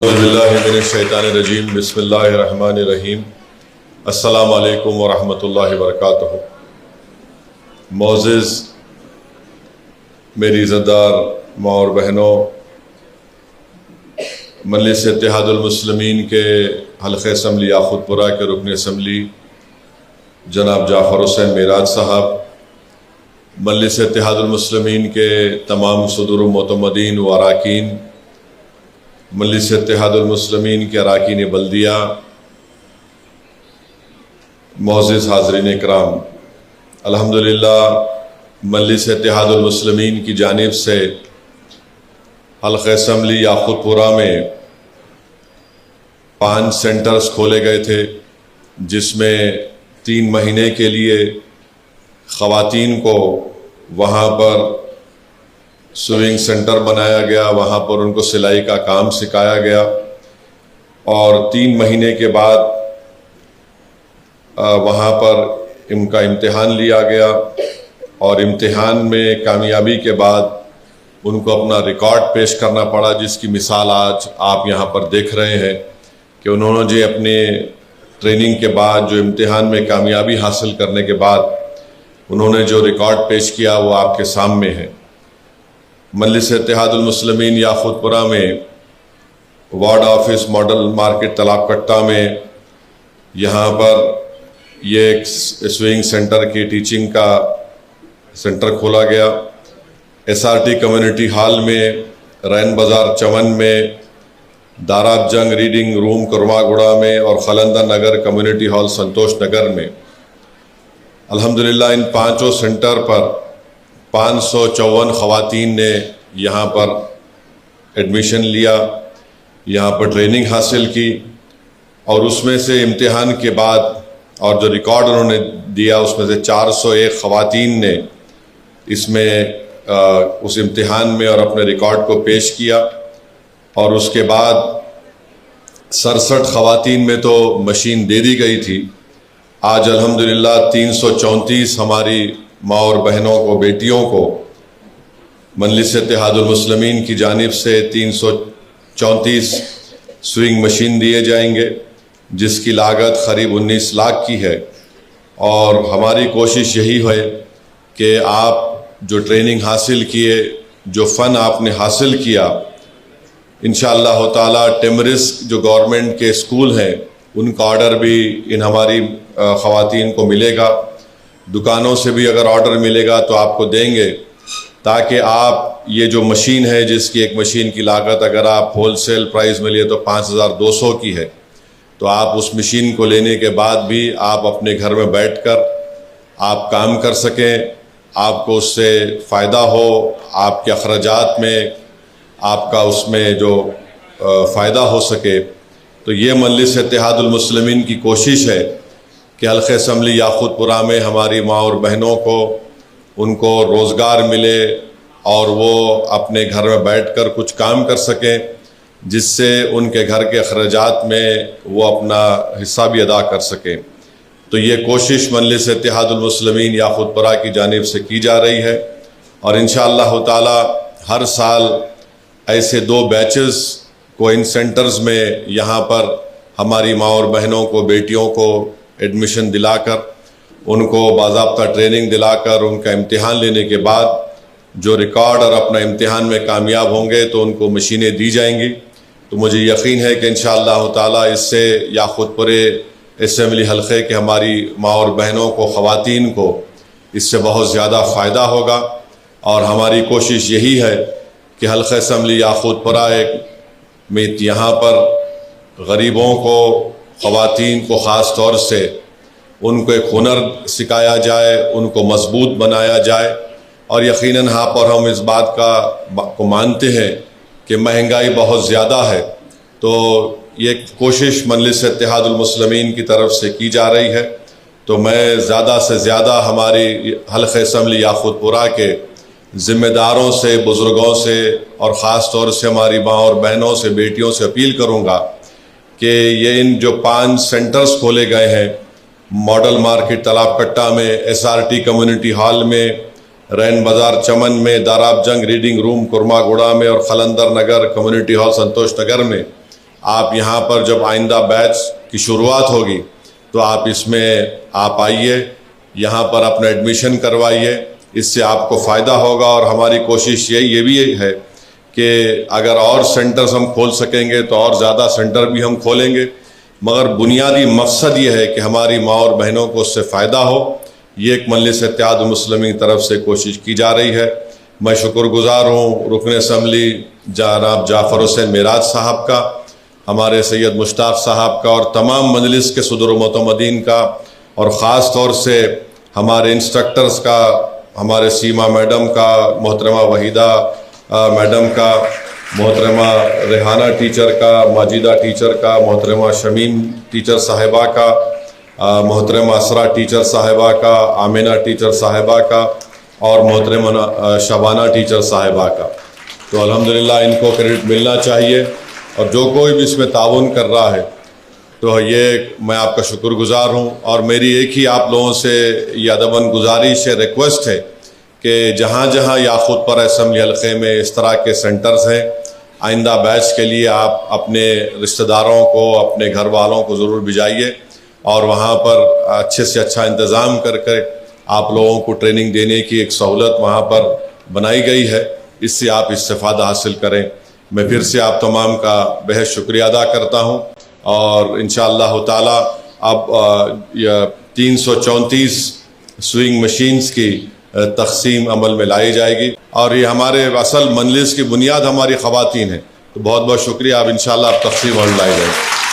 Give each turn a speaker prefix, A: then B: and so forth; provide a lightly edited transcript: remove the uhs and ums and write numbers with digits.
A: اعوذ باللہ من الشیطان الرجیم بسم اللہ الرحمن الرحیم السلام علیکم ورحمۃ اللہ وبرکاتہ۔ معزز میری عزت دار ماں اور بہنوں، مجلس اتحاد المسلمین کے حلقہ اسمبلی یاقوت پورہ کے رکن اسمبلی جناب جعفر حسین معراج صاحب، مجلس اتحاد المسلمین کے تمام صدور و معتمدین و اراکین، مجلس اتحاد المسلمین کے اراکین بلدیہ، معزز حاضرین اکرام، الحمدللہ مجلس اتحاد المسلمین کی جانب سے حلقہ اسمبلی یاقوت پورہ میں 5 سینٹرز کھولے گئے تھے، جس میں 3 مہینے کے لیے خواتین کو وہاں پر سوئنگ سینٹر بنایا گیا، وہاں پر ان کو سلائی کا کام سکھایا گیا، اور 3 مہینے کے بعد وہاں پر ان کا امتحان لیا گیا، اور امتحان میں کامیابی کے بعد ان کو اپنا ریکارڈ پیش کرنا پڑا، جس کی مثال آج آپ یہاں پر دیکھ رہے ہیں کہ انہوں نے اپنے ٹریننگ کے بعد جو امتحان میں کامیابی حاصل کرنے کے بعد انہوں نے جو ریکارڈ پیش کیا وہ آپ کے سامنے ہے۔ مجلس اتحاد المسلمین یاقوت پورہ میں وارڈ آفس ماڈل مارکیٹ تالاب کٹہ میں یہاں پر یہ ایک سوئنگ سینٹر کی ٹیچنگ کا سینٹر کھولا گیا۔ S R T community hall میں، رین بازار چمن میں، داراب جنگ ریڈنگ روم کرما گڑا میں، اور خلندر نگر کمیونٹی ہال سنتوش نگر میں الحمدللہ ان 5 سینٹر پر 554 خواتین نے یہاں پر ایڈمیشن لیا، یہاں پر ٹریننگ حاصل کی، اور اس میں سے امتحان کے بعد اور جو ریکارڈ انہوں نے دیا اس میں سے 401 خواتین نے اس میں اس امتحان میں اور اپنے ریکارڈ کو پیش کیا، اور اس کے بعد 67 خواتین میں تو مشین دے دی گئی تھی۔ آج الحمدللہ 334 ہماری ماں اور بہنوں کو، بیٹیوں کو مجلس اتحاد المسلمین کی جانب سے 334 سوئنگ مشین دیے جائیں گے، جس کی لاگت قریب 19 لاکھ کی ہے، اور ہماری کوشش یہی ہے کہ آپ جو ٹریننگ حاصل کیے، جو فن آپ نے حاصل کیا، انشاءاللہ تعالی ٹیمرسک جو گورنمنٹ کے اسکول ہیں ان کا آرڈر بھی ان ہماری خواتین کو ملے گا، دکانوں سے بھی اگر آرڈر ملے گا تو آپ کو دیں گے، تاکہ آپ یہ جو مشین ہے، جس کی ایک مشین کی لاگت اگر آپ ہول سیل پرائز میں لیے تو 5200 کی ہے، تو آپ اس مشین کو لینے کے بعد بھی آپ اپنے گھر میں بیٹھ کر آپ کام کر سکیں، آپ کو اس سے فائدہ ہو، آپ کے اخراجات میں آپ کا اس میں جو فائدہ ہو سکے۔ تو یہ مجلس اتحاد المسلمین کی کوشش ہے کہ حلقہ اسمبلی یاقوت پورہ میں ہماری ماں اور بہنوں کو ان کو روزگار ملے، اور وہ اپنے گھر میں بیٹھ کر کچھ کام کر سکیں، جس سے ان کے گھر کے اخراجات میں وہ اپنا حصہ بھی ادا کر سکیں۔ تو یہ کوشش مجلس اتحاد المسلمین یاقوت پورہ کی جانب سے کی جا رہی ہے، اور انشاءاللہ تعالی ہر سال ایسے 2 بیچز کو ان سینٹرز میں یہاں پر ہماری ماں اور بہنوں کو، بیٹیوں کو ایڈمیشن دلا کر، ان کو باضابطہ ٹریننگ دلا کر، ان کا امتحان لینے کے بعد جو ریکارڈ اور اپنا امتحان میں کامیاب ہوں گے تو ان کو مشینیں دی جائیں گی۔ تو مجھے یقین ہے کہ انشاءاللہ تعالی اس سے یاقوت پورے اسمبلی حلقے کے ہماری ماں اور بہنوں کو، خواتین کو اس سے بہت زیادہ فائدہ ہوگا، اور ہماری کوشش یہی ہے کہ حلقہ اسمبلی یاقوت پورہ میں یہاں پر غریبوں کو، خواتین کو خاص طور سے ان کو ایک ہنر سکھایا جائے، ان کو مضبوط بنایا جائے، اور یقیناً یہاں پر ہم اس بات کو مانتے ہیں کہ مہنگائی بہت زیادہ ہے، تو یہ کوشش مجلس اتحاد المسلمین کی طرف سے کی جا رہی ہے۔ تو میں زیادہ سے زیادہ ہماری حلقہ اسمبلی یاقوت پورہ کے ذمہ داروں سے، بزرگوں سے، اور خاص طور سے ہماری ماں اور بہنوں سے، بیٹیوں سے اپیل کروں گا کہ یہ ان جو 5 سینٹرز کھولے گئے ہیں، ماڈل مارکیٹ تالاب کٹہ میں، S R T community hall میں، رین بازار چمن میں، داراب جنگ ریڈنگ روم کرما گوڑا میں اور خلندر نگر کمیونٹی ہال سنتوش نگر میں آپ یہاں پر جب آئندہ بیچ کی شروعات ہوگی تو آپ اس میں آپ آئیے، یہاں پر اپنا ایڈمیشن کروائیے، اس سے آپ کو فائدہ ہوگا۔ اور ہماری کوشش یہ بھی ہے کہ اگر اور سینٹرز ہم کھول سکیں گے تو اور زیادہ سینٹر بھی ہم کھولیں گے، مگر بنیادی مقصد یہ ہے کہ ہماری ماں اور بہنوں کو اس سے فائدہ ہو۔ یہ ایک مجلس اتحاد المسلمین کی طرف سے کوشش کی جا رہی ہے۔ میں شکر گزار ہوں رکن اسمبلی جناب جعفر حسین معراج صاحب کا، ہمارے سید مشتاق صاحب کا، اور تمام مجلس کے صدر و معتمدین کا، اور خاص طور سے ہمارے انسٹرکٹرز کا، ہمارے سیما میڈم کا، محترمہ وحیدہ میڈم کا، محترمہ ریحانہ ٹیچر کا، ماجدہ ٹیچر کا، محترمہ شمیم ٹیچر صاحبہ کا، محترمہ اسرا ٹیچر صاحبہ کا، آمینہ ٹیچر صاحبہ کا، اور محترمہ شبانہ ٹیچر صاحبہ کا۔ تو الحمدللہ ان کو کریڈٹ ملنا چاہیے، اور جو کوئی بھی اس میں تعاون کر رہا ہے تو یہ میں آپ کا شکر گزار ہوں۔ اور میری ایک ہی آپ لوگوں سے یہ ادباً گزارش ہے، ریکویسٹ ہے کہ جہاں جہاں یاقوت پورہ اسمبلی حلقے میں اس طرح کے سینٹرز ہیں، آئندہ بیچ کے لیے آپ اپنے رشتہ داروں کو، اپنے گھر والوں کو ضرور بھیجائیے، اور وہاں پر اچھے سے اچھا انتظام کر کے آپ لوگوں کو ٹریننگ دینے کی ایک سہولت وہاں پر بنائی گئی ہے، اس سے آپ استفادہ حاصل کریں۔ میں پھر سے آپ تمام کا بہت شکریہ ادا کرتا ہوں، اور انشاءاللہ تعالی اب 334 سوئنگ مشینز کی تقسیم عمل میں لائی جائے گی، اور یہ ہمارے اصل مجلس کی بنیاد ہماری خواتین ہیں، تو بہت بہت شکریہ۔ اب انشاءاللہ اب تقسیم عمل لائی جائے گی۔